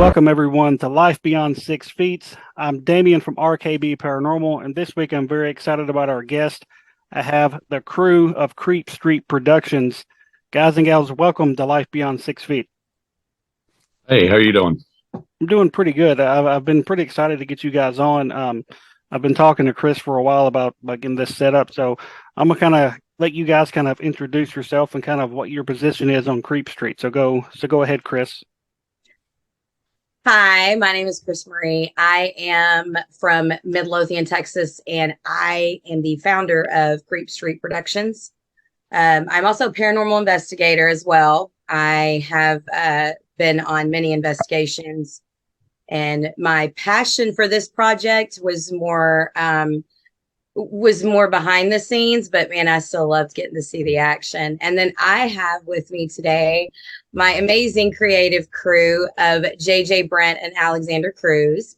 Welcome, everyone, to Life Beyond 6 Feet. I'm Damien from RKB Paranormal, and this week I'm very excited about our guest. I have the crew of Creep Street Productions. Guys and gals, welcome to Life Beyond 6 Feet. Hey, how are you doing? I'm doing pretty good. I've been pretty excited to get you guys on. I've been talking to Chris for a while about getting this set up, so I'm gonna kind of let you guys kind of introduce yourself and kind of what your position is on Creep Street. So go ahead, Chris. Hi, my name is Chris Marie. I am from Midlothian, Texas, and I am the founder of Creep Street Productions. I'm also a paranormal investigator as well. I have been on many investigations, and my passion for this project was more behind the scenes, but man, I still loved getting to see the action. And then I have with me today my amazing creative crew of JJ Brent and Alexander Cruz.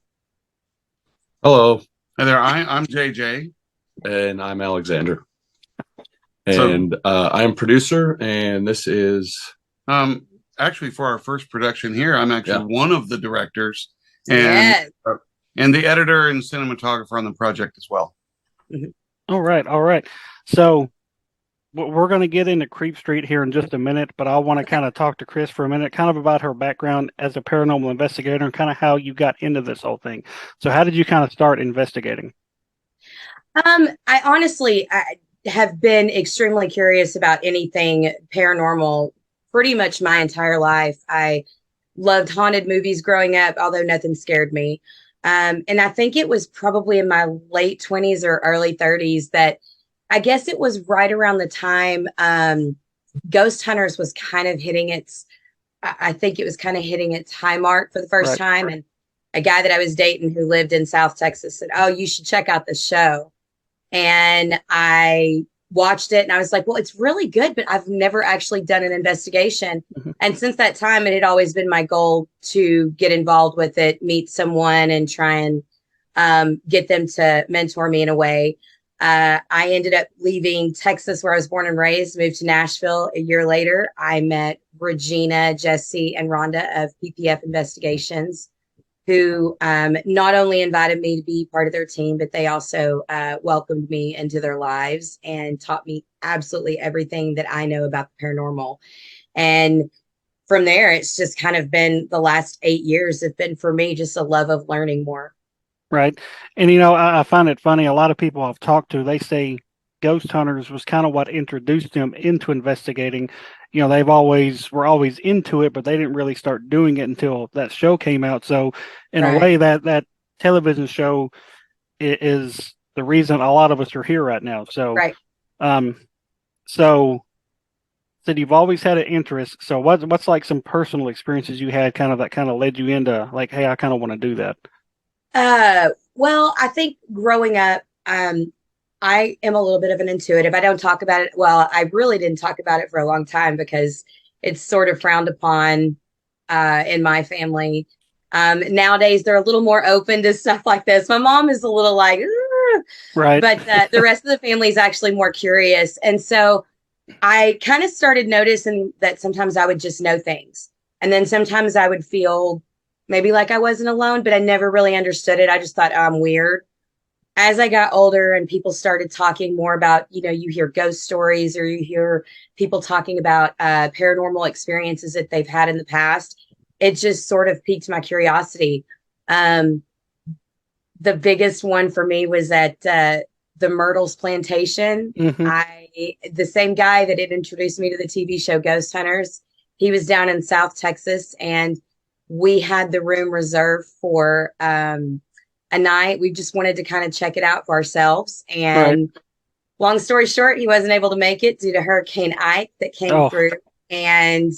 Hello, Hi there, I'm JJ. and I'm Alexander, So, and I'm producer, and this is actually, for our first production here, I'm actually one of the directors and Yes. and the editor and cinematographer on the project as well. All right, all right. So we're going to get into Creep Street here in just a minute, but I want to kind of talk to Chris for a minute, kind of about her background as a paranormal investigator and kind of how you got into this whole thing. So how did you kind of start investigating? I have been extremely curious about anything paranormal pretty much my entire life. I loved haunted movies growing up, although nothing scared me. And I think it was probably in my late 20s or early 30s that I guess it was right around the time Ghost Hunters was kind of hitting I think it was kind of hitting its high mark for the first Right. time. And a guy that I was dating who lived in South Texas said, "Oh, you should check out the show." And I watched it and I was like, well, it's really good, but I've never actually done an investigation. Mhm. And since that time, it had always been my goal to get involved with it, meet someone and try and get them to mentor me in a way. I ended up leaving Texas, where I was born and raised, moved to Nashville. A year later, I met Regina, Jesse, and Rhonda of PPF Investigations, who not only invited me to be part of their team, but they also welcomed me into their lives and taught me absolutely everything that I know about the paranormal. And from there, it's just kind of been the last 8 years have been for me just a love of learning more. Right. And I find it funny. A lot of people I've talked to, they say Ghost Hunters was kind of what introduced them into investigating. They've always were always into it, but they didn't really start doing it until that show came out. So in a Right. way, that television show is the reason a lot of us are here right now. So Right. um so said you've always had an interest. So what's like some personal experiences you had kind of that kind of led you into like, hey, I kind of want to do that. Well, I think growing up, I am a little bit of an intuitive. I don't talk about it. Well, I really didn't talk about it for a long time because it's sort of frowned upon in my family. Nowadays, they're a little more open to stuff like this. My mom is a little like, "Ugh," Right. but the rest of the family is actually more curious. And so I kind of started noticing that sometimes I would just know things. And then sometimes I would feel maybe like I wasn't alone, but I never really understood it. I just thought, oh, I'm weird. As I got older and people started talking more about, you hear ghost stories or you hear people talking about paranormal experiences that they've had in the past, it just sort of piqued my curiosity. Um, the biggest one for me was at the Myrtles Plantation. Hmm. The same guy that had introduced me to the TV show Ghost Hunters, he was down in South Texas, and we had the room reserved for a night. We just wanted to kind of check it out for ourselves. Right. And long story short, he wasn't able to make it due to Hurricane Ike that came Oh. through. And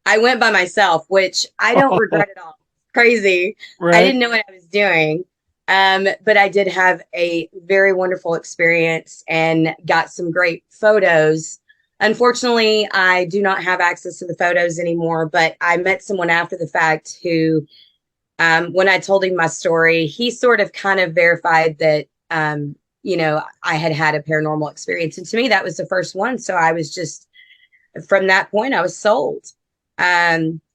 I went by myself, which I don't regret at all. Crazy. I Right. didn't know what I was doing. But I did have a very wonderful experience and got some great photos. Unfortunately, I do not have access to the photos anymore, but I met someone after the fact who, when I told him my story, he sort of kind of verified that, I had had a paranormal experience. And to me, that was the first one. So I was just, from that point, I was sold.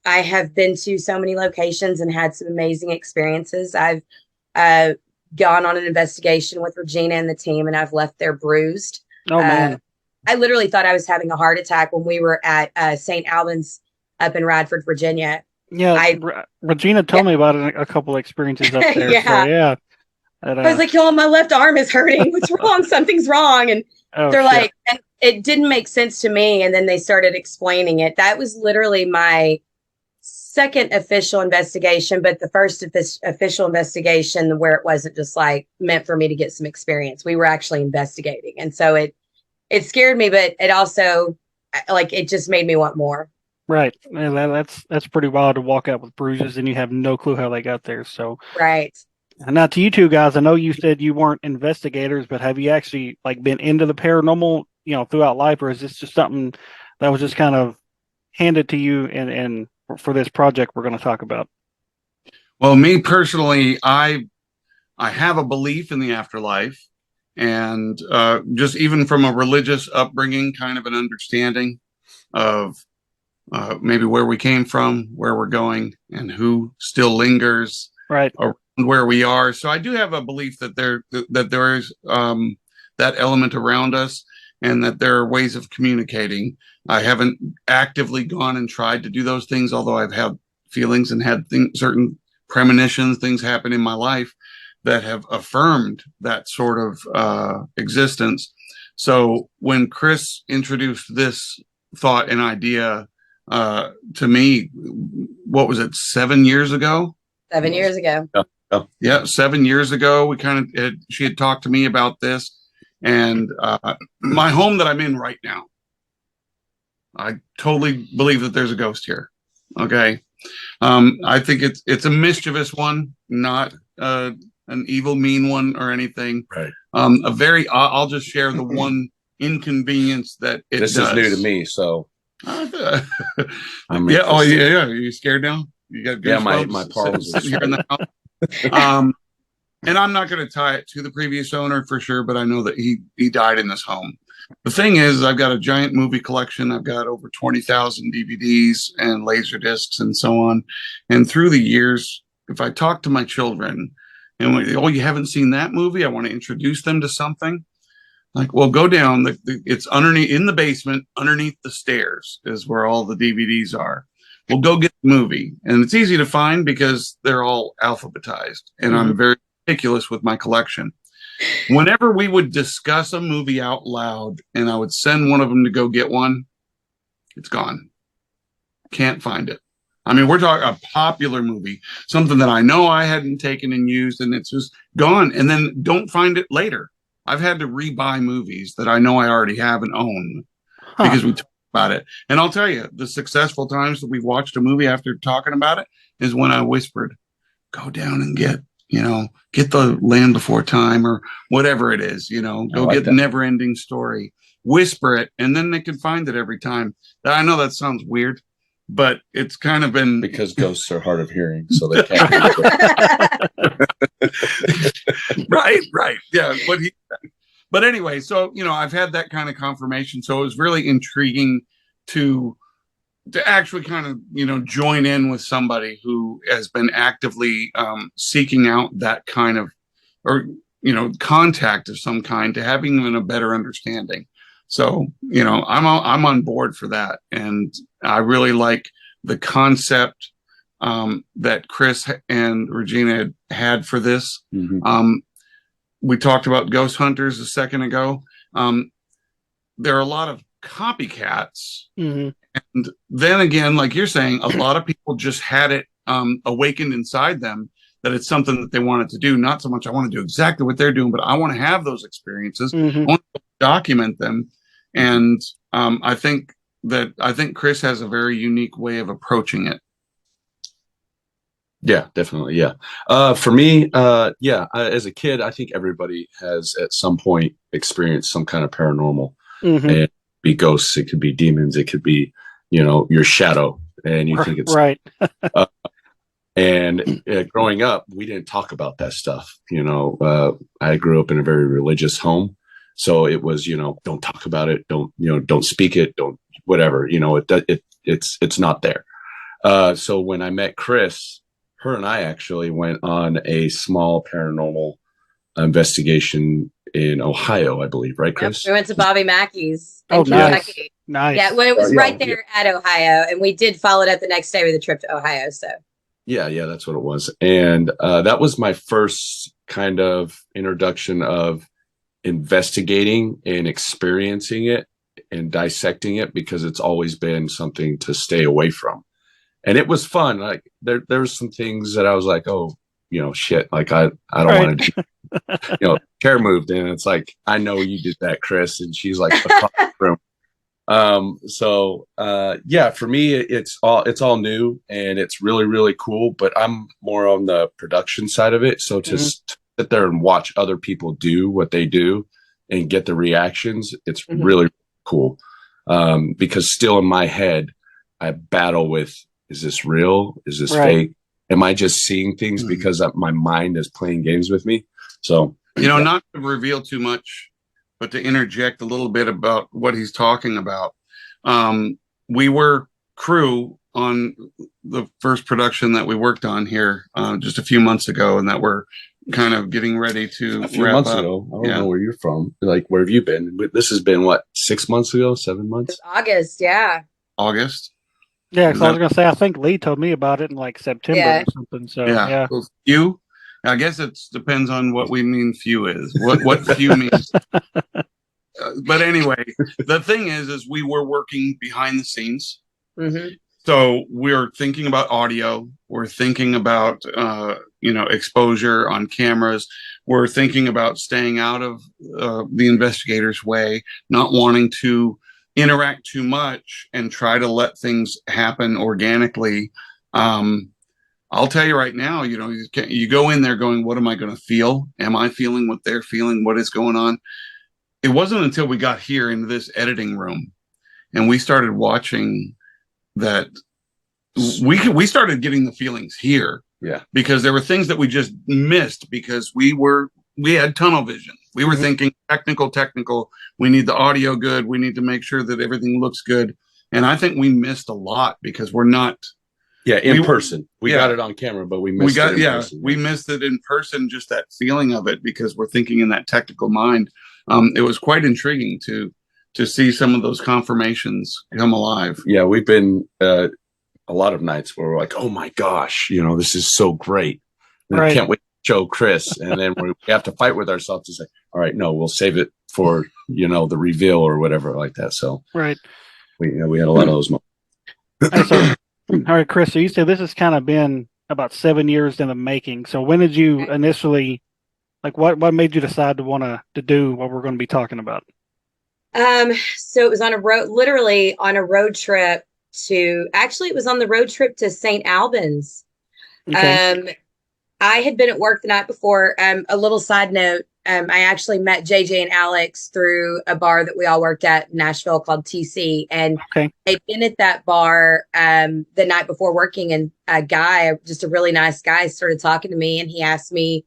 I have been to so many locations and had some amazing experiences. I've gone on an investigation with Regina and the team, and I've left there bruised. Oh man. I literally thought I was having a heart attack when we were at St. Albans up in Radford, Virginia. Yeah, Regina told me about a couple experiences up there. Yeah. So yeah. And, I was like, y'all, my left arm is hurting. What's wrong? Something's wrong. And they're shit. like, and it didn't make sense to me. And then they started explaining it. That was literally my second official investigation, but the first official investigation where it wasn't just like meant for me to get some experience. We were actually investigating. And so it scared me, but it also like it just made me want more. Right. And that's pretty wild to walk out with bruises and you have no clue how they got there. So Right. and now to you two guys, I know you said you weren't investigators, but have you actually like been into the paranormal, throughout life, or is this just something that was just kind of handed to you and for this project we're going to talk about? Well, me personally, I have a belief in the afterlife, and just even from a religious upbringing, kind of an understanding of maybe where we came from, where we're going, and who still lingers Right. around where we are. So I do have a belief that there is that element around us, and that there are ways of communicating. I haven't actively gone and tried to do those things, although I've had feelings and had certain premonitions, things happen in my life that have affirmed that sort of existence. So when Chris introduced this thought and idea to me, what was it, 7 years ago? 7 years ago. Yeah, 7 years ago, she had talked to me about this, and my home that I'm in right now, I totally believe that there's a ghost here. Okay, I think it's a mischievous one, not an evil, mean one or anything. Right. I'll just share the one inconvenience that it This does. is new to me, so Yeah. I'm Oh, interested. yeah. Are you scared now? You got Yeah, my goosebumps palms are sitting here in the house. And I'm not going to tie it to the previous owner for sure, but I know that he died in this home. The thing is, I've got a giant movie collection. I've got over 20,000 DVDs and laser discs and so on. And through the years, if I talk to my children and you haven't seen that movie, I want to introduce them to something. Like, well, go down. It's underneath in the basement, underneath the stairs is where all the DVDs are. Well, go get the movie. And it's easy to find because they're all alphabetized. And I'm very meticulous with my collection. Whenever we would discuss a movie out loud and I would send one of them to go get one, it's gone. Can't find it. I mean, we're talking a popular movie, something that I know I hadn't taken and used, and it's just gone. And then don't find it later. I've had to rebuy movies that I know I already have and own because we talked about it. And I'll tell you, the successful times that we've watched a movie after talking about it is when I whispered, go down and get the Land Before Time or whatever it is, go get the Never Ending Story, whisper it, and then they can find it every time. I know that sounds weird, but it's kind of been because ghosts are hard of hearing, so they can't. right. Yeah. But anyway, so, I've had that kind of confirmation. So it was really intriguing to actually kind of, join in with somebody who has been actively seeking out that kind of, or, contact of some kind to having even a better understanding. So, I'm on board for that. And I really like the concept that Chris and Regina had for this. Mm-hmm. We talked about ghost hunters a second ago. There are a lot of copycats. Mm-hmm. And then again, like you're saying, a lot of people just had it awakened inside them that it's something that they wanted to do. Not so much I want to do exactly what they're doing, but I want to have those experiences. Mm-hmm. I want to document them. And I think Chris has a very unique way of approaching it. Yeah, definitely. Yeah. For me, as a kid, I think everybody has at some point experienced some kind of paranormal. Mm-hmm. And it could be ghosts, it could be demons, it could be, your shadow, and you think it's right. And growing up, we didn't talk about that stuff. I grew up in a very religious home, so it was, don't talk about it, don't speak it, don't whatever. It's not there. So when I met Chris, her and I actually went on a small paranormal investigation in Ohio, I believe, right, Yep, Chris? we went to Bobby Mackey's Oh, in nice, Kentucky. Yeah, nice. well, it was Yeah, right there at Ohio, and we did follow it up the next day with a trip to Ohio. So yeah, that's what it was. And that was my first kind of introduction of investigating and experiencing it and dissecting it, because it's always been something to stay away from. And it was fun. Like there's some things that I was like, oh, shit, like I don't Right. want to do, chair moved, and it's like, I know you did that, Chris. And she's like across the room. Yeah, for me, it's all new and it's really, really cool, but I'm more on the production side of it. So to sit there and watch other people do what they do and get the reactions, it's really cool. Because still in my head, I battle with, is this real? Is this fake? Am I just seeing things because my mind is playing games with me? So, not to reveal too much, but to interject a little bit about what he's talking about. We were crew on the first production that we worked on here just a few months ago, and that we're kind of getting ready to a few wrap months up. ago. I don't know where you're from. Like, where have you been? This has been what, 6 months ago, 7 months? August, yeah. August. Yeah, because I was going to say, I think Lee told me about it in like September or something. So, yeah. So few. I guess it depends on what we mean few is. What few means. But anyway, the thing is we were working behind the scenes. So we're thinking about audio. We're thinking about, exposure on cameras. We're thinking about staying out of the investigator's way, not wanting to interact too much and try to let things happen organically. I'll tell you right now, you go in there going, what am I going to feel? Am I feeling what they're feeling? What is going on? It wasn't until we got here into this editing room and we started watching that we started getting the feelings here. Yeah. Because there were things that we just missed because we had tunnel vision. We were thinking technical. We need the audio good. We need to make sure that everything looks good. And I think we missed a lot because we're not. Yeah, in person. We got it on camera, but we missed it in person. We missed it in person, just that feeling of it, because we're thinking in that technical mind. It was quite intriguing to see some of those confirmations come alive. Yeah, we've been a lot of nights where we're like, oh my gosh, this is so great. I can't wait to show Chris. And then we have to fight with ourselves to say, all right, no, we'll save it for, the reveal or whatever like that. So we had a lot of those moments. All right, Chris, so you said this has kind of been about 7 years in the making. So when did you initially, what made you decide to want to do what we're going to be talking about? So it was literally on a road trip it was on the road trip to St. Albans. Okay. I had been at work the night before. A little side note, I actually met JJ and Alex through a bar that we all worked at in Nashville called TC. And they'd been at that bar the night before working, and a guy, just a really nice guy, started talking to me, and he asked me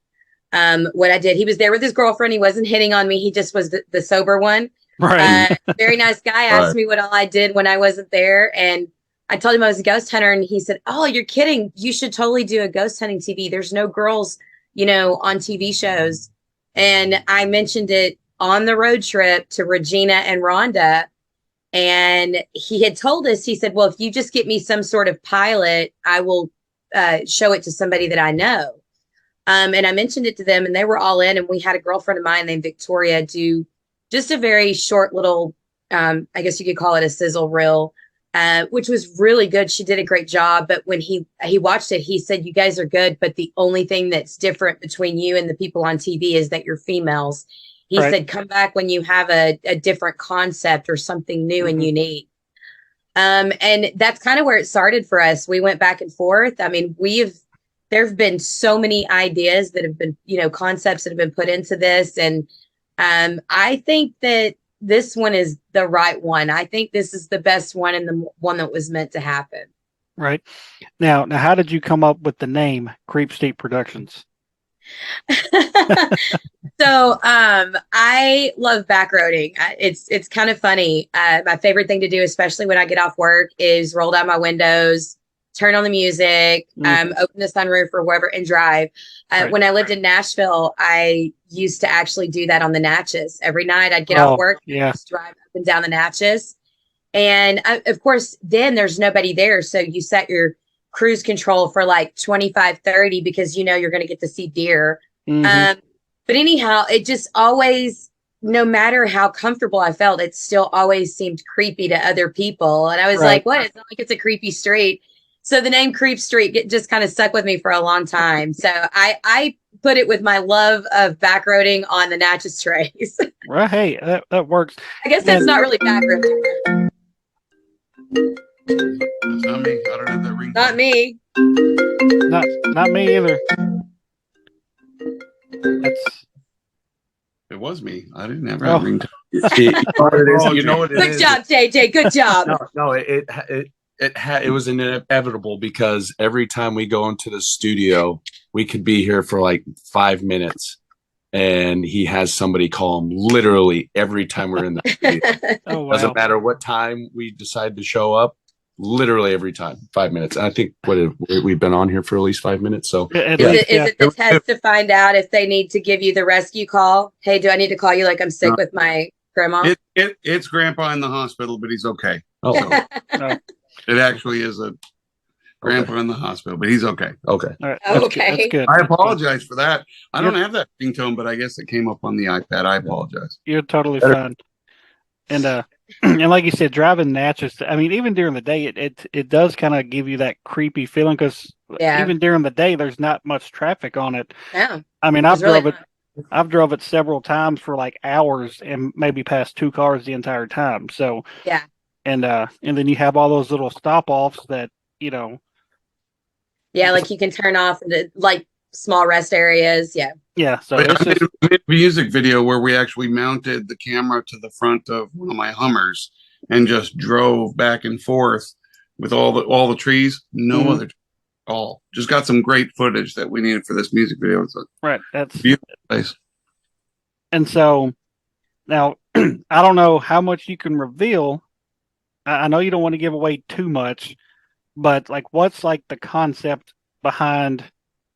what I did. He was there with his girlfriend. He wasn't hitting on me. He just was the sober one. Right. Very nice guy. Asked me what all I did when I wasn't there. And I told him I was a ghost hunter, and he said, oh, you're kidding. You should totally do a ghost hunting TV. There's no girls, on TV shows. And I mentioned it on the road trip to Regina and Rhonda. And he had told us, he said, well, if you just get me some sort of pilot, I will show it to somebody that I know. And I mentioned it to them, and they were all in. And we had a girlfriend of mine named Victoria do just a very short little, I guess you could call it a sizzle reel, which was really good. She did a great job. But when he watched it, he said, you guys are good, but the only thing that's different between you and the people on TV is that you're females. He said, come back when you have a different concept or something new and unique. And that's kind of where it started for us. We went back and forth. I mean, there have been so many ideas that have been, concepts that have been put into this. And I think that this one is the right one. I think this is the best one and the one that was meant to happen. Right. Now, how did you come up with the name Creep State Productions? So I love backroading. It's kind of funny. My favorite thing to do, especially when I get off work, is roll down my windows, turn on the music, Mhm. open the sunroof or wherever and drive. Right. When I lived in Nashville, I used to actually do that on the Natchez. Every night I'd get off Oh, work, yeah. just drive up and down the Natchez. And of course, then there's nobody there. So you set your cruise control for like 25, 30 because you know you're going to get to see deer. Mhm. But anyhow, it just always, no matter how comfortable I felt, it still always seemed creepy to other people. And I was Right. like, what? It's not like it's a creepy street. So the name Creep Street just kind of stuck with me for a long time. So I put it with my love of backroading on the Natchez Trace. Well, hey, that works. I guess that's And- not really backroading. That's not me. I don't have that ring. Not me. Not me either. That's It was me. I didn't have Oh. that ring. You know what it Good is? job, JJ. Good job. No, it was inevitable because every time we go into the studio, we could be here for like 5 minutes, and he has somebody call him literally every time we're in the studio. oh wow. Doesn't matter what time we decide to show up. Literally every time, 5 minutes. And I think we've been on here for at least 5 minutes. So At Is least, it the test to find out if they need to give you the rescue call? Hey, do I need to call you like I'm sick with my grandma? It's Grandpa in the hospital, but he's okay. oh, No. It actually is a Grandpa in the hospital, but he's okay. okay. All right. That's good. Okay. That's good. I That's good. apologize for that. I don't have that ringtone, but I guess it came up on the iPad. I apologize. You're totally Better. fine. And and like you said, driving Natchez. I mean, even during the day, it does kind of give you that creepy feeling because Yeah. even during the day, there's not much traffic on it. No, I mean, it's really not. I've drove it several times for like hours and maybe passed 2 cars the entire time. So Yeah. and then you have all those little stop offs that Yeah, like you can turn off the like small rest areas. Yeah. yeah. So I it's made just a music video where we actually mounted the camera to the front of one of my Hummers and just drove back and forth with all the trees. No Mhm. other at all. Just got some great footage that we needed for this music video. It's a right. That's beautiful place. and so now I don't know how much you can reveal. I know you don't want to give away too much, but like, what's like the concept behind,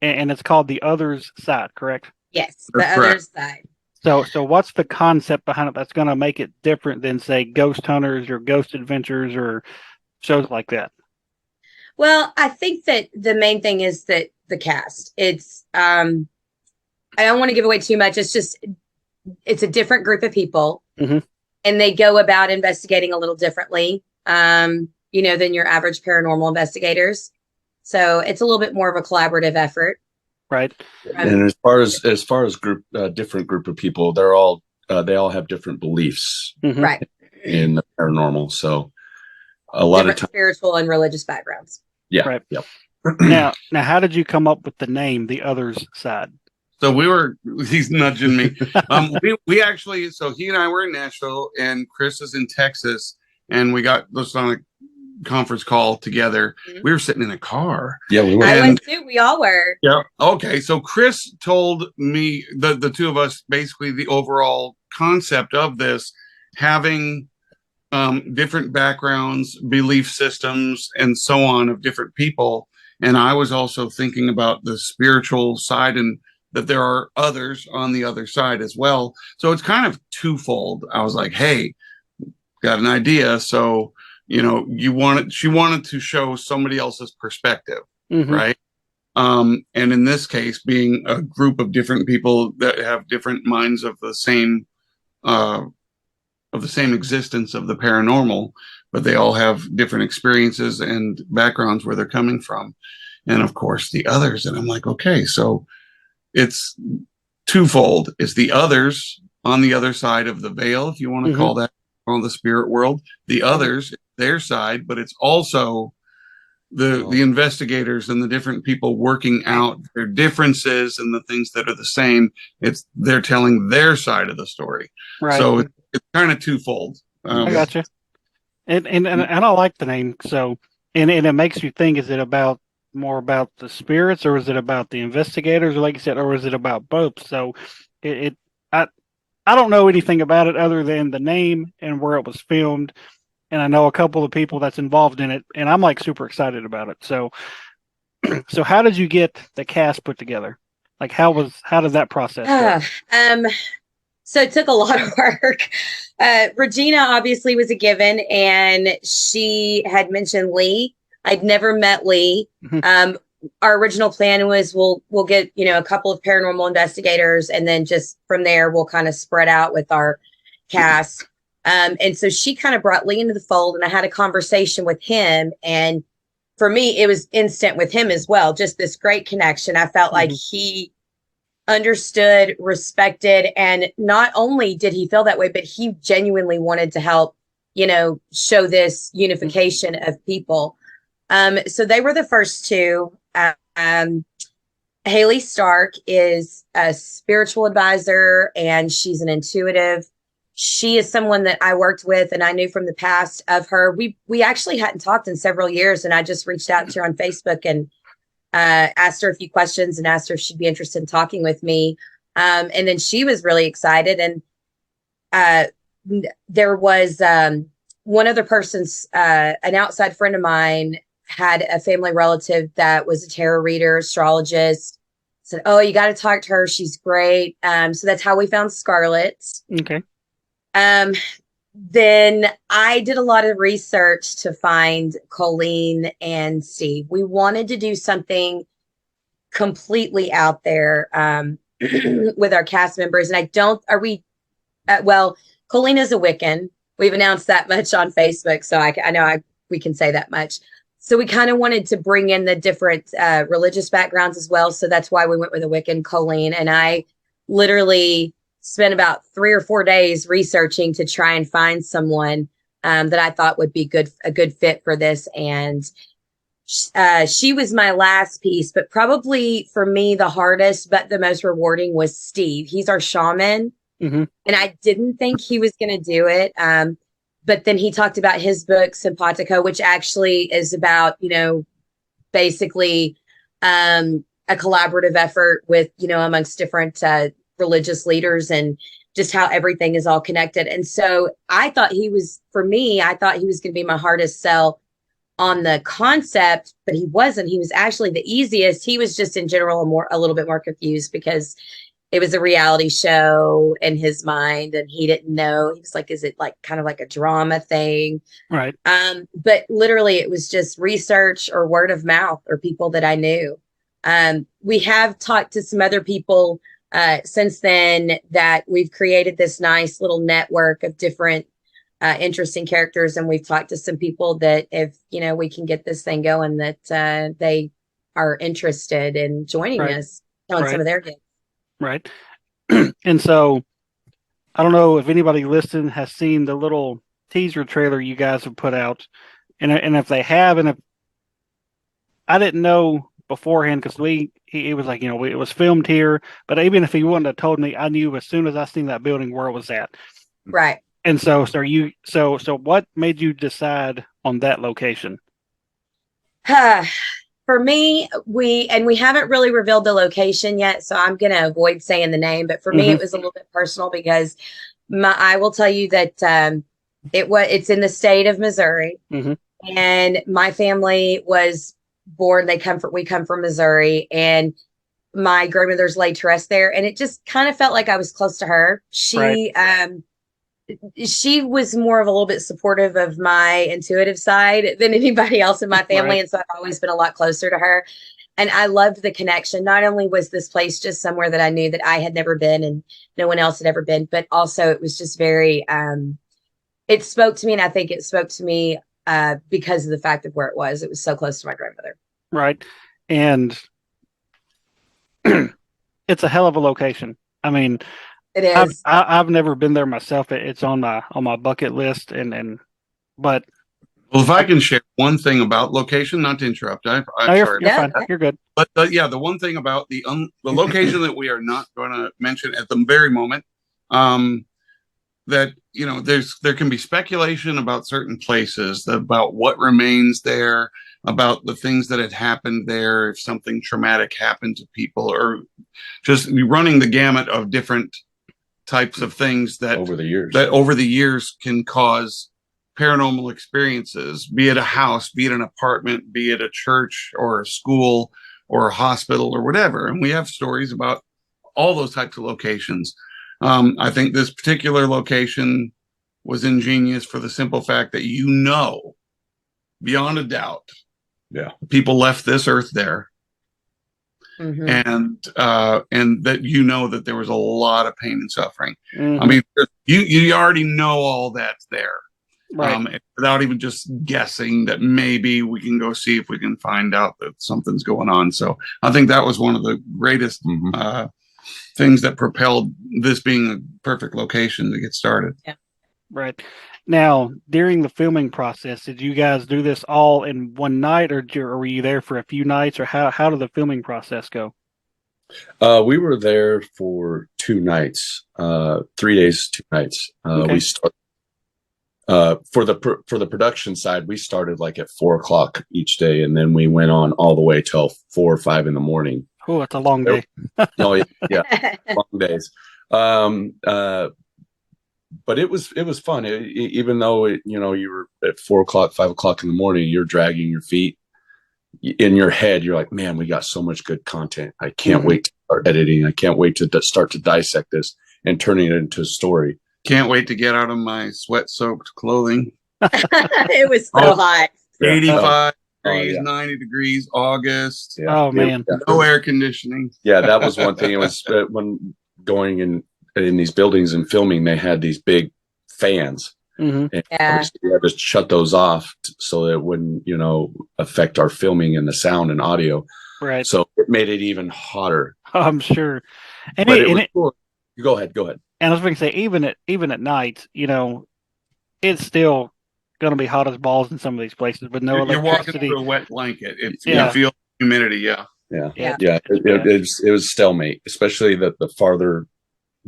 and it's called The Other's Side, correct? Yes. The That's other correct. side. So what's the concept behind it that's going to make it different than say Ghost Hunters or Ghost Adventures or shows like that? Well, I think that the main thing is that the cast. It's I don't want to give away too much. It's a different group of people, Mhm. and they go about investigating a little differently, than your average paranormal investigators. So it's a little bit more of a collaborative effort. Right. And as far as different group of people, they all have different beliefs Mhm. Right. in the paranormal. So a lot Different of times, spiritual and religious backgrounds. yeah, Right. yep. Now, how did you come up with the name The Other's Side? So he's nudging me. We actually, so he and I were in Nashville and Chris is in Texas, and we got this on a conference call together. Mhm. We were sitting in a car. Yeah, we I were. went too. We all were. Yeah. Okay. So Chris told me the two of us basically the overall concept of this having different backgrounds, belief systems, and so on of different people. And I was also thinking about the spiritual side and that there are others on the other side as well. So it's kind of twofold. I was like, hey, got an idea. So, she wanted to show somebody else's perspective, Mhm. right? And in this case, being a group of different people that have different minds of the same existence of the paranormal, but they all have different experiences and backgrounds where they're coming from. And of course, the others. And I'm like, okay, so it's twofold. It's the others on the other side of the veil, if you want to call that on the spirit world. The others, their side, but it's also the investigators and the different people working out their differences and the things that are the same. They're telling their side of the story. Right. So it's kind of twofold. I got you. And I like the name. So and it makes you think: is it more about the spirits, or is it about the investigators, or like you said, or is it about both? So I don't know anything about it other than the name and where it was filmed. and I know a couple of people that's involved in it, and I'm like super excited about it. So, so how did you get the cast put together? Like, how did that process go? So it took a lot of work. Regina obviously was a given, and she had mentioned Lee. I'd never met Lee. Our original plan was we'll get a couple of paranormal investigators, and then just from there we'll kind of spread out with our cast. And so she kind of brought Lee into the fold, and I had a conversation with him. And for me, it was instant with him as well. Just this great connection. I felt like he understood, respected, and not only did he feel that way, but he genuinely wanted to help, show this unification of people. So they were the first two. Haley Stark is a spiritual advisor, and she's an intuitive. She is someone that I worked with and I knew from the past of her. We actually hadn't talked in several years, and I just reached out to her on Facebook and asked her a few questions and asked her if she'd be interested in talking with me. And then she was really excited. And there was one other person's, an outside friend of mine had a family relative that was a tarot reader, astrologist. Said, "Oh, you got to talk to her. She's great." So that's how we found Scarlett. Okay. Then I did a lot of research to find Colleen and Steve. We wanted to do something completely out there with our cast members. And Colleen is a Wiccan. We've announced that much on Facebook, so I know we can say that much. So we kind of wanted to bring in the different religious backgrounds as well. So that's why we went with a Wiccan, Colleen. And I literally spent about 3 or 4 days researching to try and find someone that I thought would be a good fit for this. And she was my last piece, but probably for me, the hardest, but the most rewarding was Steve. He's our shaman. And I didn't think he was going to do it. But then he talked about his book, Simpatico, which actually is about, basically a collaborative effort with, amongst different religious leaders and just how everything is all connected. And so I thought he was going to be my hardest sell on the concept, but he wasn't. He was actually the easiest. He was just in general a little bit more confused because it was a reality show in his mind and he didn't know. He was like, is it like kind of like a drama thing? Right. But literally it was just research or word of mouth or people that I knew. We have talked to some other people since then that we've created this nice little network of different interesting characters. And we've talked to some people that if, we can get this thing going, that they are interested in joining us on some of their gigs. Right. And so I don't know if anybody listening has seen the little teaser trailer you guys have put out. And if they have, and if I didn't know beforehand, because he was like, it was filmed here, but even if he wouldn't have told me, I knew as soon as I seen that building where it was at. Right. And so what made you decide on that location? For me, we haven't really revealed the location yet, so I'm going to avoid saying the name. But for me, it was a little bit personal because I will tell you that it's in the state of Missouri, and my family was born. We come from Missouri, and my grandmother's laid to rest there, and it just kind of felt like I was close to her. She was more of a little bit supportive of my intuitive side than anybody else in my family. And so I've always been a lot closer to her. And I loved the connection. Not only was this place just somewhere that I knew that I had never been and no one else had ever been, but also it was just very, it spoke to me. And I think it spoke to me because of the fact of where it was. It was so close to my grandmother. Right. And it's a hell of a location. I mean, it is. I've never been there myself. It's on my bucket list, but well, if I can share one thing about location, not to interrupt, I'm sorry. You're fine. You're good. But the one thing about the location that we are not going to mention at the very moment, that there can be speculation about certain places, about what remains there, about the things that had happened there, if something traumatic happened to people, or just running the gamut of different types of things that over the years can cause paranormal experiences, be it a house, be it an apartment, be it a church or a school or a hospital or whatever. And we have stories about all those types of locations. I think this particular location was ingenious for the simple fact that, beyond a doubt, people left this earth there. Mhm. And that that there was a lot of pain and suffering. Mhm. I mean, you already know all that's there, Right. without even just guessing that maybe we can go see if we can find out that something's going on. So I think that was one of the greatest things that propelled this being a perfect location to get started. Right. Now, during the filming process, did you guys do this all in one night, or were you there for a few nights, or how did the filming process go? We were there for 2 nights, 3 days, 2 nights. Okay. We start for the production side. We started like at 4 o'clock each day, and then we went on all the way till 4 or 5 in the morning. Oh, it's a long day. No, yeah, long days. But it was fun. Even though you were at 4 o'clock, 5 o'clock in the morning, you're dragging your feet. In your head, you're like, man, we got so much good content. I can't wait to start editing. I can't wait to start to dissect this and turning it into a story. Can't wait to get out of my sweat-soaked clothing. It was so hot. 85 Oh, degrees, yeah. 90 degrees, August. Yeah. Oh, man. No air conditioning. Yeah, that was one thing. It was when going in these buildings and filming, they had these big fans. Hmm. And Yeah. obviously we had to shut those off so that it wouldn't, affect our filming and the sound and audio. Right. So it made it even hotter. I'm sure. And But it, it was cool. Go ahead. and I was going to say, even at night, it's still going to be hot as balls in some of these places, but no You're walking electricity. through a wet blanket. Yeah. You feel humidity. Yeah. Yeah. Yeah. It was stalemate, especially the farther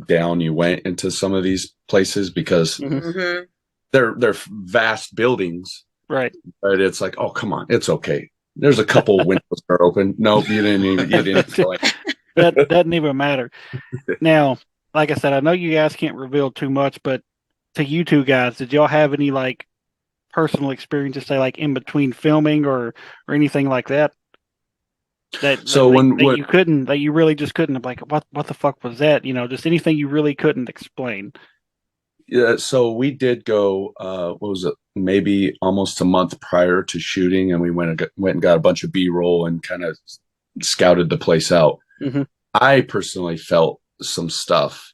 down you went into some of these places, because Mhm. Mhm. they're vast buildings, Right. but it's like, oh, come on, it's okay. There's a couple windows that are open. Nope, you didn't even get into it. That doesn't even matter. Now, like I said, I know you guys can't reveal too much, but to you two guys, did y'all have any like personal experiences, say like in between filming or anything like that? So That you really just couldn't, like, what the fuck was that? Just anything you really couldn't explain. Yeah, so we did go. What was it? Maybe almost a month prior to shooting, and we went and got a bunch of B-roll and kind of scouted the place out. Mhm. I personally felt some stuff,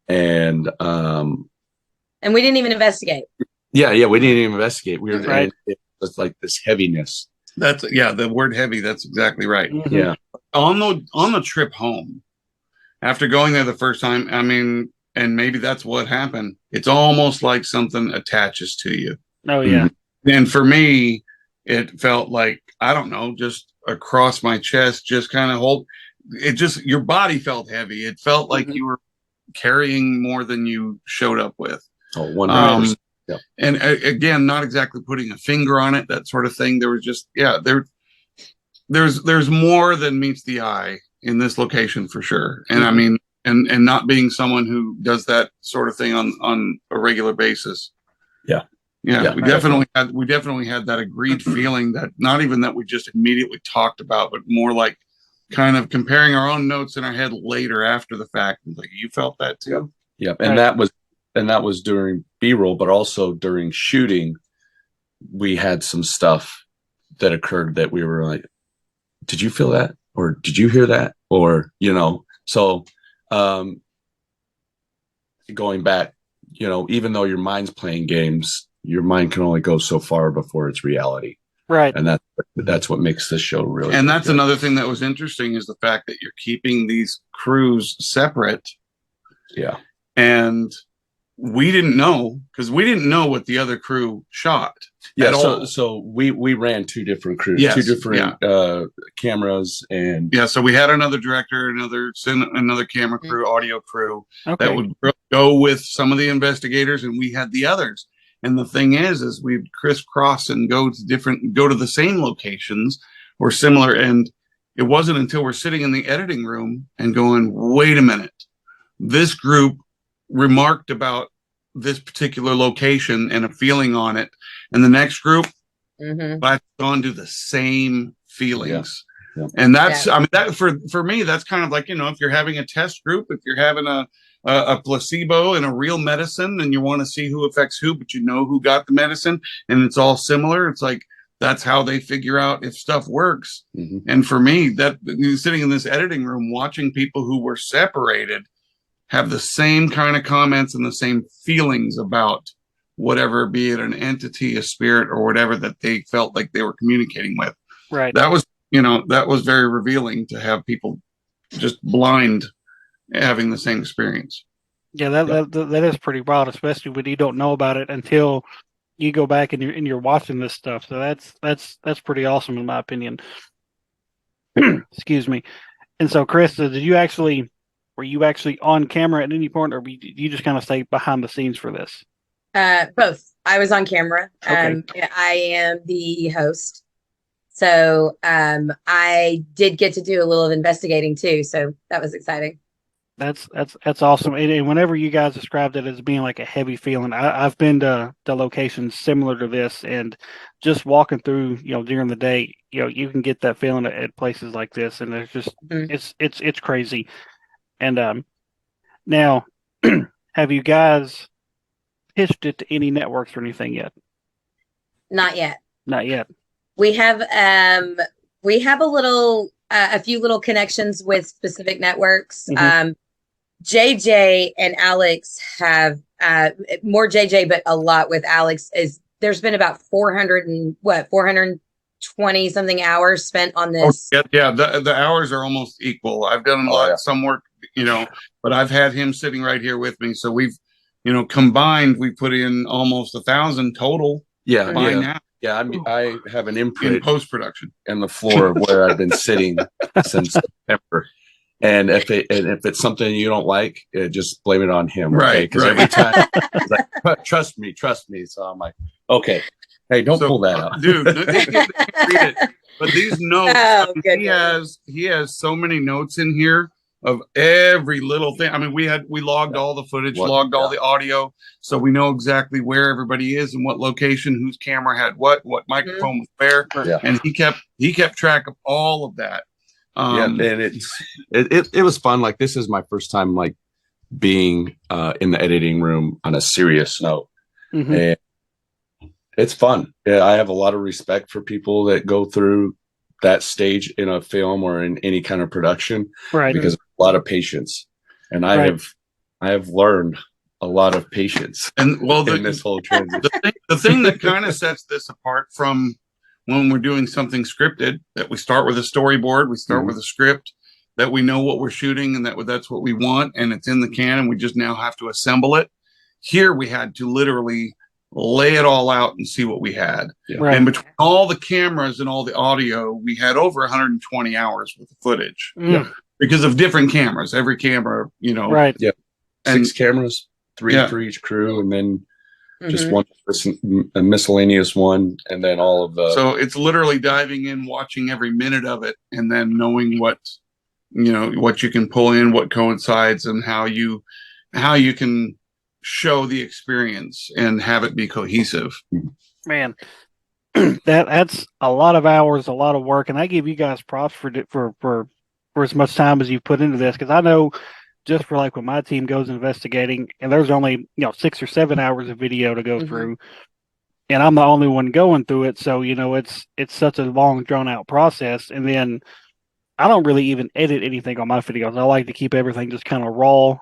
and And we didn't even investigate. yeah, we didn't even investigate. We were Right. It was like this heaviness. The word heavy. That's exactly right. Mhm. Yeah, On the trip home, after going there the first time, I mean, and maybe that's what happened. It's almost like something attaches to you. Oh yeah. And for me, it felt like, I don't know, just across my chest, just kind of your body felt heavy. It felt like Mhm. you were carrying more than you showed up with. oh, 100%. Yeah. And again, not exactly putting a finger on it, that sort of thing. There was just, there's more than meets the eye in this location for sure. And I mean, and not being someone who does that sort of thing on a regular basis. Yeah. Yeah, we definitely had that agreed feeling, that not even that we just immediately talked about, but more like kind of comparing our own notes in our head later after the fact. Like, you felt that too. Yeah, and that was during B-roll, but also during shooting, we had some stuff that occurred that we were like, did you feel that? Or did you hear that? Or, so going back, even though your mind's playing games, your mind can only go so far before it's reality. Right. And that's what makes this show really And that's good. another thing that was interesting, is the fact that you're keeping these crews separate. Yeah. And we didn't know, because we didn't know what the other crew shot. Yeah, at all. so we ran two different crews, Yes, two different cameras, and Yeah, so we had another director, another camera crew, audio crew Okay. that would go with some of the investigators, and we had the others. And the thing is we'd crisscross and go to the same locations or similar. And it wasn't until we're sitting in the editing room and going, wait a minute, this group remarked about this particular location and a feeling on it, and the next group Mhm. latched on to the same feelings. Yeah. Yeah. And that's, Yeah. I mean, that for me, that's kind of like, if you're having a test group, if you're having a placebo and a real medicine, and you want to see who affects who, but you know who got the medicine, and it's all similar. It's like that's how they figure out if stuff works. Mhm. And for me, that sitting in this editing room, watching people who were separated have the same kind of comments and the same feelings about whatever, be it an entity, a spirit, or whatever that they felt like they were communicating with. Right. That was, that was very revealing to have people just blind having the same experience. Yeah, that is pretty wild, especially when you don't know about it until you go back and you're watching this stuff. So that's pretty awesome in my opinion. Excuse me. And so, Chris, were you actually on camera at any point, or did you just kind of stay behind the scenes for this? Both. I was on camera. Okay. I am the host. So I did get to do a little investigating too. So that was exciting. That's awesome. And whenever you guys described it as being like a heavy feeling, I've been to locations similar to this, and just walking through, during the day, you can get that feeling at places like this, and there's just it's crazy. And now, have you guys pitched it to any networks or anything yet? Not yet. Not yet. We have a few little connections with specific networks. Mhm. JJ and Alex have more JJ, but a lot with Alex. There's been about 420 something hours spent on this. Yeah, the hours are almost equal. I've done some work, but I've had him sitting right here with me. So we've, combined, we put in almost 1,000 total. Yeah, by yeah. now Yeah, I have an in imprint post production. in the floor of where I've been sitting since September. And if it's something you don't like, just blame it on him, okay? Right, Because right. every time he's like, trust me. So I'm like, okay, hey, don't pull that out, dude. Read it. But these notes, Oh, he has so many notes in here of every little thing. I mean, we logged all the footage, logged all the audio, so we know exactly where everybody is and what location, whose camera had what microphone was where, and he kept track of all of that. And it was fun. Like, this is my first time like being in the editing room on a serious note, and it's fun. Yeah, I have a lot of respect for people that go through that stage in a film or in any kind of production, Right? Because a lot of patience, and I have learned a lot of patience. And in this whole transition, the thing that kind of sets this apart from when we're doing something scripted, that we start with a storyboard, we start with a script, that we know what we're shooting and that's what we want, and it's in the can, and we just now have to assemble it. Here we had to literally lay it all out and see what we had. Yeah. Right. And between all the cameras and all the audio, we had over 120 hours with the footage because of different cameras. Every camera, Right. Yeah. And 6 cameras, 3 Yeah. for each crew, and then just one person, a miscellaneous one, and then all of the. So it's literally diving in, watching every minute of it, and then knowing what you can pull in, what coincides, and how you can show the experience and have it be cohesive. Man, that's a lot of hours, a lot of work, and I give you guys props for as much time as you put into this, because I know just for like when my team goes investigating, and there's only 6 or 7 hours of video to go through, and I'm the only one going through it, so it's such a long drawn out process, and then I don't really even edit anything on my videos. I like to keep everything just kind of raw.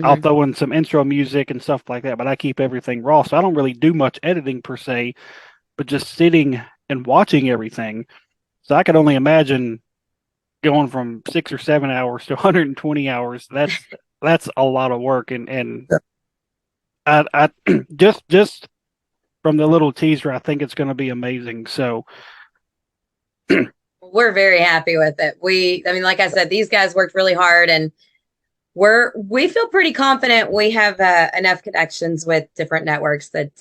I'll throw in some intro music and stuff like that, but I keep everything raw. So I don't really do much editing per se, but just sitting and watching everything. So I could only imagine going from 6 or 7 hours to 120 hours. That's a lot of work. And I just from the little teaser, I think it's going to be amazing. So we're very happy with it. Like I said, these guys worked really hard, and we feel pretty confident we have enough connections with different networks that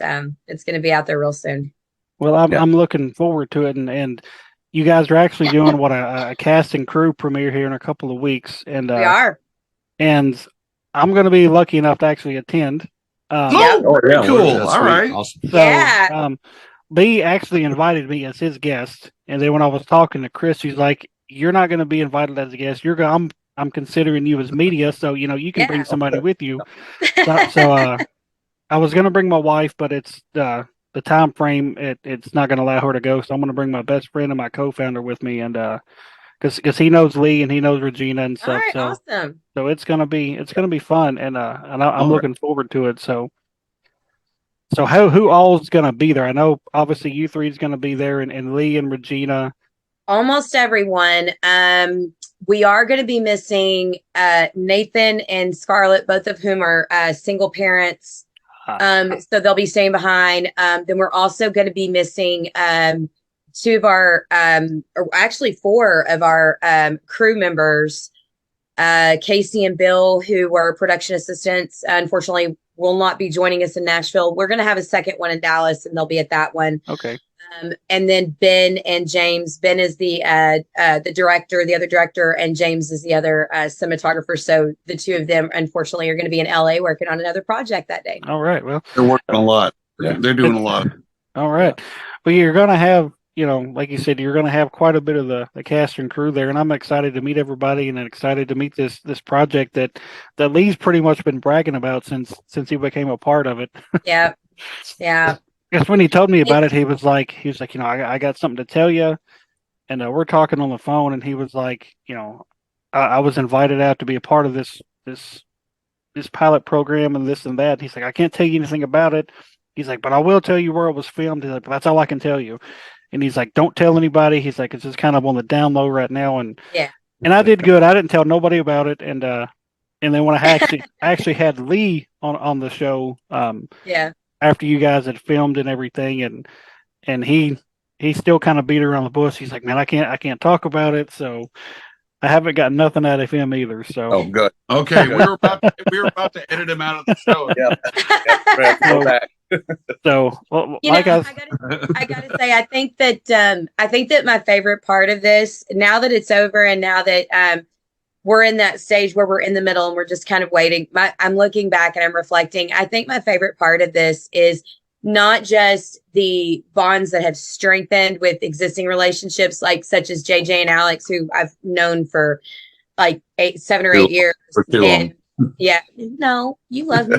it's going to be out there real soon. Well, I'm looking forward to it, and you guys are actually doing a cast and crew premiere here in a couple of weeks, and We are. and I'm going to be lucky enough to actually attend. Oh, Oh, very yeah, cool. that's All sweet. right. Awesome. So, Yeah. Lee actually invited me as his guest, and then when I was talking to Chris, he's like, "You're not going to be invited as a guest. You're going. I'm considering you as media, so you can bring Yeah. somebody with you." So, I was going to bring my wife, but it's the time frame. It's not going to allow her to go, so I'm going to bring my best friend and my co-founder with me, and because he knows Lee and he knows Regina and All stuff. right. So Awesome. it's gonna be fun, and I'm All right. looking forward to it. So who all's gonna be there? I know obviously you three is gonna be there, and Lee and Regina. Almost everyone. We are going to be missing Nathan and Scarlett, both of whom are single parents. So they'll be staying behind. Then we're also going to be missing two of our, or actually four of our crew members, Casey and Bill, who were production assistants. Unfortunately, will not be joining us in Nashville. We're going to have a second one in Dallas, and they'll be at that one. Okay. And then Ben and James. Ben is the director, the other director, and James is the other cinematographer. So the two of them, unfortunately, are going to be in LA working on another project that day. All right. Well, They're working a lot. Yeah. They're doing a lot. all right. Well, you're gonna have, like you said, you're gonna have quite a bit of the cast and crew there, and I'm excited to meet everybody, and excited to meet this project that Lee's pretty much been bragging about since he became a part of it. Yeah, yeah. Because when he told me about it, he was like, I got something to tell you, and we're talking on the phone, and he was like, I was invited out to be a part of this pilot program and this and that. And he's like, I can't tell you anything about it. He's like, but I will tell you where it was filmed. He's like, but that's all I can tell you. And he's like, don't tell anybody. He's like, it's just kind of on the down low right now. And Yeah. and I did good. I didn't tell nobody about it. And then when I actually had Lee on the show, Yeah. after you guys had filmed and everything, and he still kind of beat around the bush. He's like, man, I can't talk about it, so I haven't got nothing out of him either. So Oh, good. Okay, we were about to edit him out of the show. Yeah. Go back. so well, You like know, I gotta say, I think that my favorite part of this, now that it's over, and now that we're in that stage where we're in the middle and we're just kind of waiting. I'm looking back and I'm reflecting. I think my favorite part of this is not just the bonds that have strengthened with existing relationships, like such as JJ and Alex, who I've known for like 7 or 8 years. For too long. Yeah, no, you love me.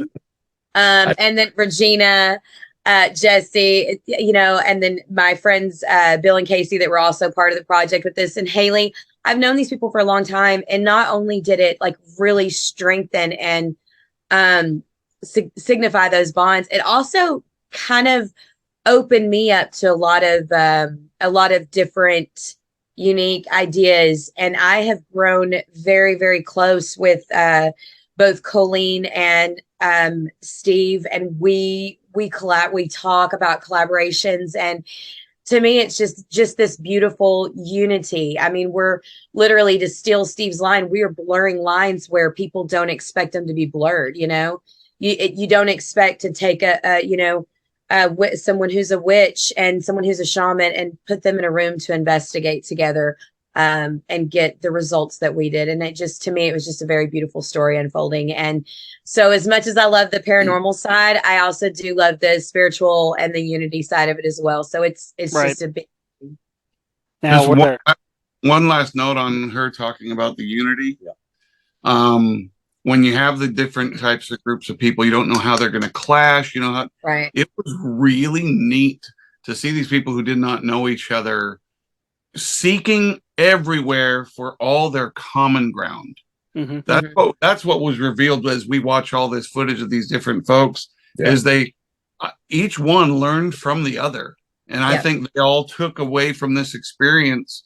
And then Regina, Jesse, and then my friends, Bill and Casey, that were also part of the project with this, and Haley. I've known these people for a long time, and not only did it like really strengthen and signify those bonds, it also kind of opened me up to a lot of different unique ideas, and I have grown very, very close with both Colleen and Steve, and we talk about collaborations, and to me, it's just this beautiful unity. I mean, we're literally, to steal Steve's line, we are blurring lines where people don't expect them to be blurred. You don't expect to take someone who's a witch and someone who's a shaman and put them in a room to investigate together and get the results that we did. And to me, it was just a very beautiful story unfolding. And so as much as I love the paranormal side, I also do love the spiritual and the unity side of it as well. So it's Right. just a big. now Just one last note on her talking about the unity. Yeah. When you have the different types of groups of people, you don't know how they're going to clash. Right. It was really neat to see these people who did not know each other seeking everywhere for all their common ground. Mhm. That's what was revealed as we watch all this footage of these different folks. Yeah. Is they each one learned from the other, and I Yeah. think they all took away from this experience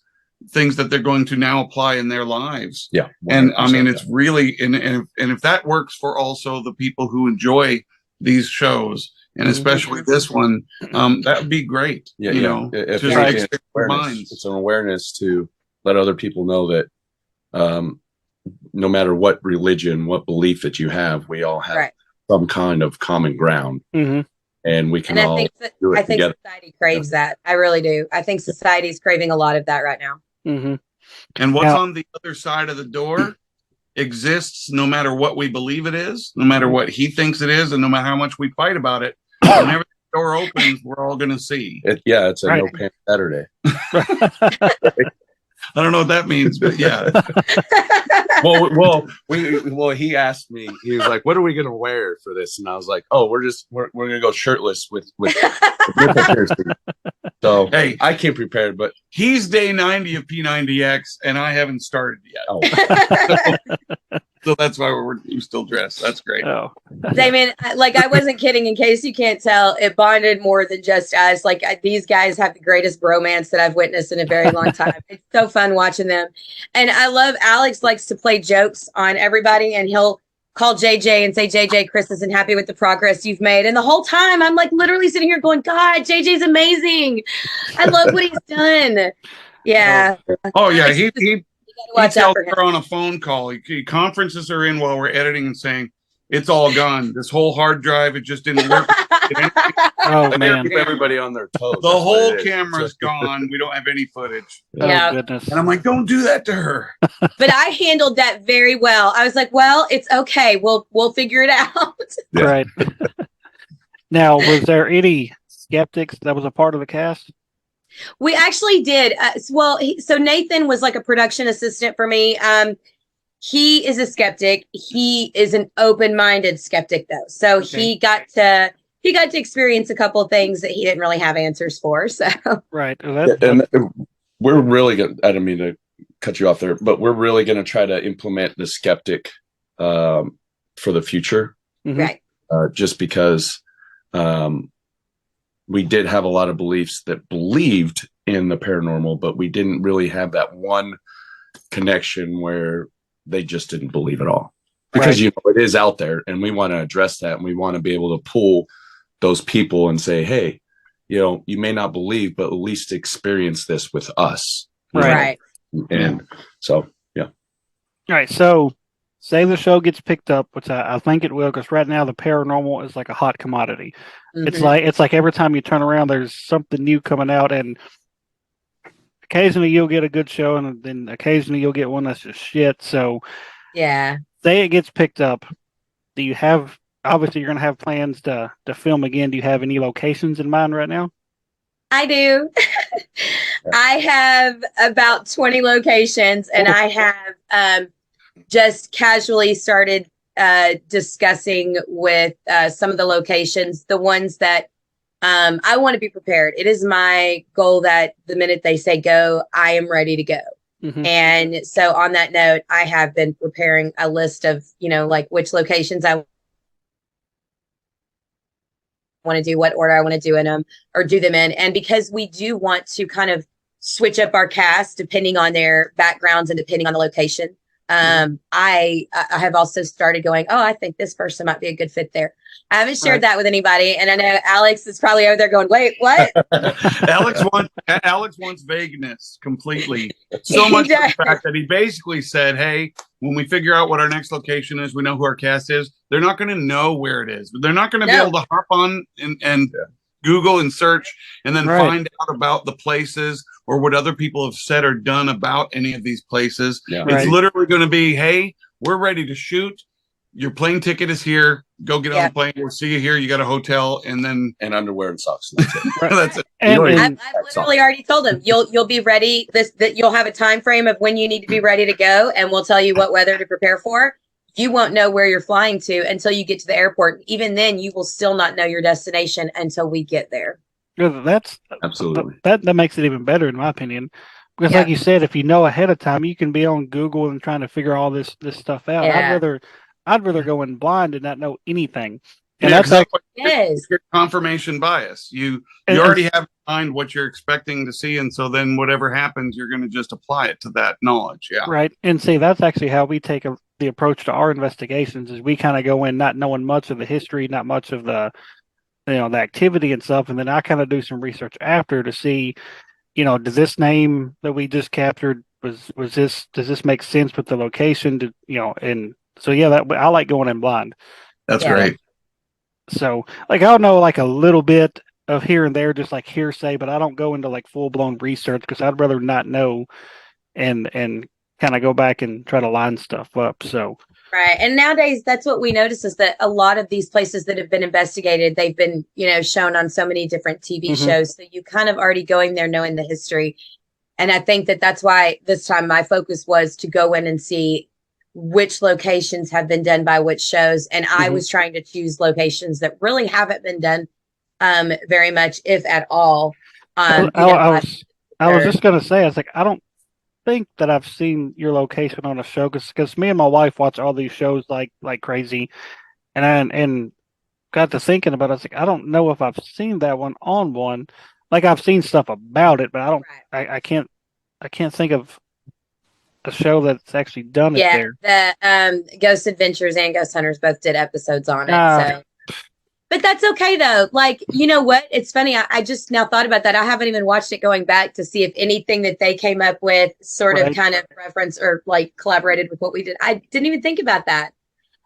things that they're going to now apply in their lives. Yeah. And I mean, 100%. it's really, and if that works for also the people who enjoy these shows, and especially this one, that would be great. Yeah, you yeah. know, If to anything, stick it's their awareness. minds. It's an awareness to let other people know that no matter what religion, what belief that you have, we all have Right. some kind of common ground, Mhm. and we can And all do it I think together. society craves that. I really do. I think society's craving a lot of that right now. Mhm. And what's Now- on the other side of the door exists no matter what we believe it is, no matter what he thinks it is, and no matter how much we fight about it. Whenever the door opens, we're all going to see. It's a Right. no pants Saturday. I don't know what that means, but yeah. He asked me. He was like, "What are we gonna wear for this?" And I was like, "Oh, we're gonna go shirtless with nipple piercing." So Hey, I came prepared, but he's day 90 of P90X, and I haven't started yet. oh, So that's why we're still dressed. That's great. Oh, Damon, like I wasn't kidding. In case you can't tell, it bonded more than just us. Like these guys have the greatest bromance that I've witnessed in a very long time. It's so fun watching them, and I love Alex likes to play jokes on everybody, and he'll call JJ and say, "JJ, Chris isn't happy with the progress you've made." And the whole time, I'm like literally sitting here going, "God, JJ's amazing. I love what he's done." Yeah. Oh yeah, Alex, he you gotta watch out tells for him. her on a phone call. He conferences her in while we're editing and saying, "It's all gone. This whole hard drive, it just didn't work." oh I man. keep everybody on their toes. The That's what whole it is. camera's gone. We don't have any footage. Oh Yeah. goodness. And I'm like, don't do that to her. But I handled that very well. I was like, "Well, it's okay. We'll figure it out." Yeah. Right. Now, was there any skeptics that was a part of the cast? We actually did. So Nathan was like a production assistant for me. He is a skeptic. He is an open-minded skeptic, though. So he got to experience a couple of things that he didn't really have answers for. So Right. And we're really going. I don't mean to cut you off there, but we're really going to try to implement the skeptic for the future. Mhm. right, Just because we did have a lot of beliefs that believed in the paranormal, but we didn't really have that one connection where they just didn't believe at all. Because Right. it is out there, and we want to address that, and we want to be able to pull those people and say, "Hey, you may not believe, but at least experience this with us." Right. And so, yeah. All right. So, say the show gets picked up, which I think it will, because right now the paranormal is like a hot commodity. It's Mhm. like every time you turn around, there's something new coming out, and occasionally you'll get a good show, and then occasionally you'll get one that's just shit. So, Yeah. say it gets picked up. Do you have? Obviously, you're going to have plans to film again. Do you have any locations in mind right now? I do. I have about 20 locations, and I have just casually started discussing with some of the locations, the ones that I want to be prepared. It is my goal that the minute they say go, I am ready to go. Mhm. And so on that note, I have been preparing a list of, like which locations I want to do, what order I want to do in them or do them in. And because we do want to kind of switch up our cast depending on their backgrounds and depending on the location. I have also started going, oh, I think this person might be a good fit there. I haven't shared that with anybody. And I know Alex is probably over there going, wait, what? Alex wants vagueness completely. So much for the fact that he basically said, hey, when we figure out what our next location is, we know who our cast is. They're not going to know where it is. They're not going to be able to hop on and Google and search and then find out about the places or what other people have said or done about any of these places. Yeah. It's literally going to be, hey, we're ready to shoot. Your plane ticket is here. Go get on the plane. We'll see you here. You got a hotel, and underwear and socks. That's it. That's it. I've literally already told them you'll be ready. That you'll have a time frame of when you need to be ready to go, and we'll tell you what weather to prepare for. You won't know where you're flying to until you get to the airport. Even then, you will still not know your destination until we get there. That's absolutely that makes it even better in my opinion. Because like you said, if you know ahead of time, you can be on Google and trying to figure all this stuff out. I'd rather go in blind and not know anything. And that's your confirmation bias. You already have in mind what you're expecting to see, and so then whatever happens, you're going to just apply it to that knowledge. Yeah, right. And see, that's actually how we take the approach to our investigations. Is we kind of go in not knowing much of the history, not much of the the activity and stuff, and then I kind of do some research after to see, does this name that we just captured does this make sense with the location? And so that I like going in blind. That's great. So I'll know like a little bit of here and there, just like hearsay, but I don't go into like full blown research because I'd rather not know and kind of go back and try to line stuff up. So Right. And nowadays, that's what we notice is that a lot of these places that have been investigated, they've been, shown on so many different TV Mhm. shows. So you kind of already going there knowing the history. And I think that that's why this time my focus was to go in and see which locations have been done by which shows. And I Mhm. was trying to choose locations that really haven't been done very much, if at all. I, I, Because I last was I was year- just gonna say, I was like, I don't think that I've seen your location on a show because me and my wife watch all these shows like crazy, and got to thinking about it. I was like, I don't know if I've seen that one on one. Like I've seen stuff about it, but I don't. Right. I can't think of a show that's actually done it Yeah, there. the Ghost Adventures and Ghost Hunters both did episodes on it. Ah. So, but that's okay though. Like, you know what? It's funny. I just now thought about that. I haven't even watched it going back to see if anything that they came up with sort of Right. kind of reference or like collaborated with what we did. I didn't even think about that.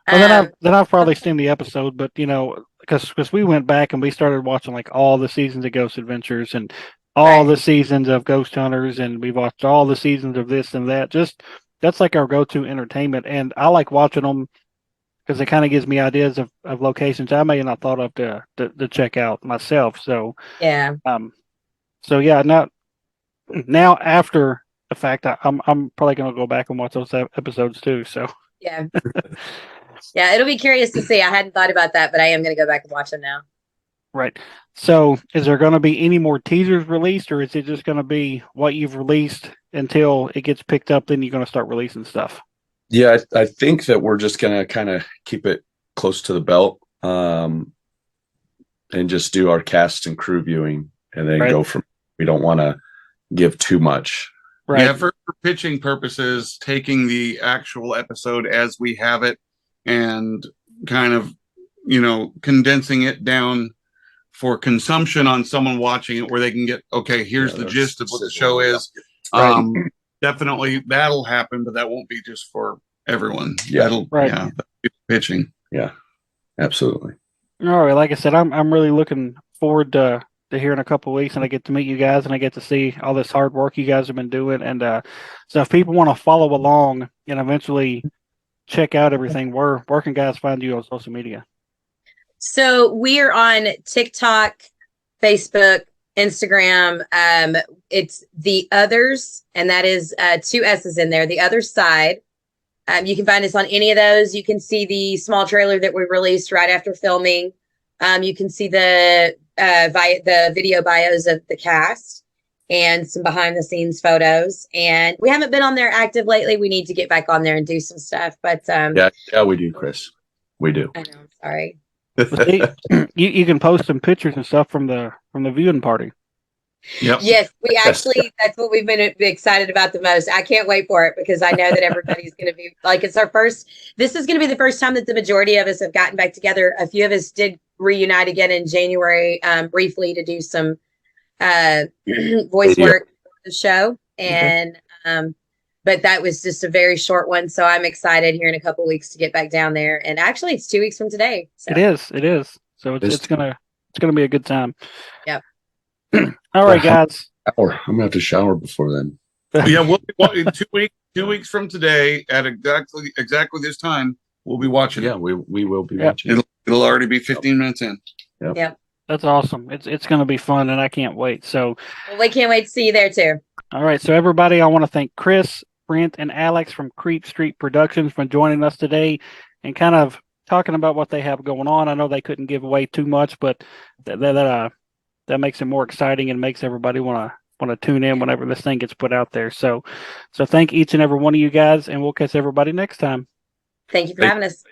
Well, Um, then I've probably seen the episode, but because we went back and we started watching like all the seasons of Ghost Adventures and all Right. the seasons of Ghost Hunters, and we watched all the seasons of this and that. Just that's like our go-to entertainment, and I like watching them because it kind of gives me ideas of locations I may have not thought of to check out myself. So, yeah. um, so yeah, now after the fact, I'm probably gonna go back and watch those episodes too. So. Yeah. Yeah. It'll be curious to see. I hadn't thought about that, but I am going to go back and watch them now. Right. So, is there going to be any more teasers released, or is it just going to be what you've released until it gets picked up? Then you're going to start releasing stuff. Yeah, I think that we're just gonna kind of keep it close to the belt, and just do our cast and crew viewing, and then Right. go from. We don't want to give too much. Right. Yeah, for pitching purposes, taking the actual episode as we have it and kind of, condensing it down for consumption on someone watching it where they can get, okay, here's Yeah, the there's gist of what the sizzle. show is. Right. Definitely that'll happen, but that won't be just for everyone. Yeah. Right. That'll be pitching. Yeah, absolutely. All right. Like I said, I'm really looking forward to here in a couple of weeks, and I get to meet you guys, and I get to see all this hard work you guys have been doing. And so, if people want to follow along and eventually check out everything, where can guys find you on social media? So we are on TikTok, Facebook, Instagram. It's The Others, and that is two S's in there, The Other Side. You can find us on any of those. You can see the small trailer that we released right after filming. You can see the video bios of the cast and some behind the scenes photos. And we haven't been on there active lately. We need to get back on there and do some stuff. But Yeah, we do, Chris. We do. I know, I'm sorry. But you can post some pictures and stuff from the viewing party. Yep. Yes, we actually, that's what we've been excited about the most. I can't wait for it because I know that everybody's going to be like, this is going to be the first time that the majority of us have gotten back together. A few of us did reunite again in January briefly to do some voice Video. work for the show. And, but that was just a very short one. So I'm excited here in a couple of weeks to get back down there. And actually it's 2 weeks from today. So. It is. So it's gonna be a good time. Yep. All right, guys. I'm gonna have to shower before then. Yeah, we'll be in 2 weeks from today at exactly this time. We'll be watching. Yeah, we will be Yeah. watching. It'll already be 15 minutes in. Yep. That's awesome. It's going to be fun, and I can't wait. So, Well, we can't wait to see you there too. all right. So, everybody, I want to thank Chris, Brent, and Alex from Creep Street Productions for joining us today and kind of talking about what they have going on. I know they couldn't give away too much, but that makes it more exciting and makes everybody want to tune in whenever this thing gets put out there. So thank each and every one of you guys, and we'll catch everybody next time. Thank you for having us.